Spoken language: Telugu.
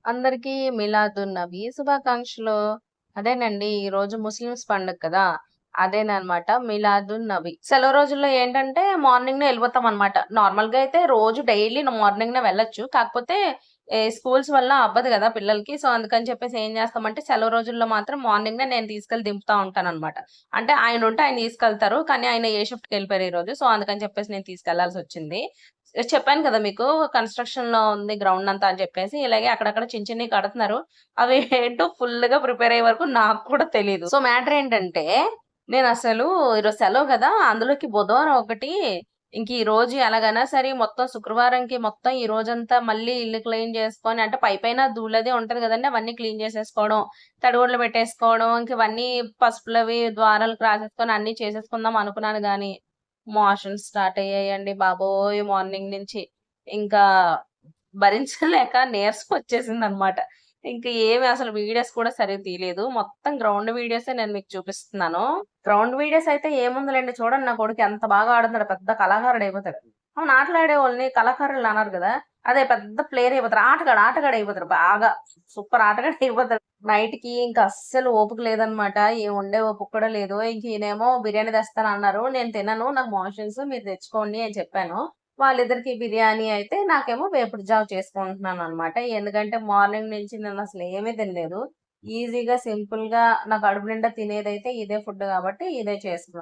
అందరికీ మిలాదున్ నబీ శుభాకాంక్షలు. అదేనండి ఈరోజు ముస్లిమ్స్ పండుగ కదా! అదేననమాట మిలాదున్ నబీ. సెలవు రోజుల్లో ఏంటంటే మార్నింగ్‌నే ఎళ్ళిపోతామనమాట. నార్మల్‌గా అయితే రోజు డైలీ మార్నింగ్‌నే వెళ్ళొచ్చు. కాకపోతే స్కూల్స్ వల్ల అవ్వదు గదా పిల్లలకి. సో, అందుకని చెప్పేసి ఏం చేస్తామంటే సెలవు రోజుల్లో మాత్రం మార్నింగ్‌నే నేను తీసుకెళ్ళి దింపుతా ఉంటాననమాట. అంటే ఆయనుంటే ఆయన తీసుకెళ్తారు. కానీ ఆయన ఏ షిఫ్ట్‌కెళ్ళిపోయారు ఈరోజు. సో, అందుకని చెప్పేసి నేను తీసుకెళ్లాల్సొచ్చింది. చెప్పాను కదా మీకు కన్‌స్ట్రక్షన్‌లో ఉంది గ్రౌండ్ అంతా అని చెప్పేసి. ఇలాగే అక్కడక్కడ చిన్న చిన్నయి కడుతున్నారు. అవి ఏంటో ఫుల్‌గా ప్రిపేర్ అయ్యే వరకు నాకు కూడా తెలీదు. సో, మ్యాటర్ ఏంటంటే నేనసలు ఈరోజు సెలవు గదా! అందులోకి బుధవారం ఒకటి ఇంక ఈరోజు ఎలాగైనా సరే మొత్తం శుక్రవారంకి మొత్తం ఈ రోజంతా మళ్ళీ ఇల్లు క్లీన్ చేసుకొని అంటే పైపైన ధూళది ఉంటది గదండీ! అవన్నీ క్లీన్ చేసేసుకోవడం, తడిగుడ్లు పెట్టేసుకోవడం, ఇంక ఇవన్నీ పసుపులవి ద్వారాలకు రాసేసుకొని అన్నీ చేసేసుకుందాం అనుకున్నాను గానీ మోషన్స్ స్టార్ట్ అయ్యాయండి బాబోయ్! మార్నింగ్ నుంచి. ఇంకా భరించలేక నీరసం వచ్చేసిందనమాట. ఇంక ఏమి అసలు వీడియోస్ కూడా సరిగ్గా తీయలేదు. మొత్తం గ్రౌండ్ వీడియోసే నేను మీకు చూపిస్తున్నాను. గ్రౌండ్ వీడియోస్ అయితే ఏముందిలెండి చూడండి నా కొడుకు ఎంత బాగా ఆడుతున్నాడో పెద్ద కళాకారుడయిపోతాడు. అవును ఆటలాడేవాళ్ళని కళాకారులు అనరు గదా! అదే పెద్ద ప్లేయర్ అయిపోతారు. ఆటగాడయిపోతారు బాగా. సూపర్ ఆటగాడయిపోతారు. నైట్‌కి ఇంక అస్సలు ఓపిక లేదనమాట. ఏం వండే ఓపిక కూడా లేదు. ఇంక ఈయనేమో బిర్యానీ తెస్తానన్నారు. నేను తినను. నాకు మోషన్స్ మీరు తెచ్చుకోండి అని చెప్పాను. వాళ్ళిద్దరికీ బిర్యానీ అయితే, నాకేమో వేపుడు జావ చేసుకుంటున్నాననమాట. ఎందుకంటే మార్నింగ్ నుంచి నేనసలు ఏమీ తినలేదు. ఈజీగా, సింపుల్‌గా నా కడుపు నిండా తినేదైతే ఇదే ఫుడ్ గాబట్టి ఇదే చేసుకున్నాను.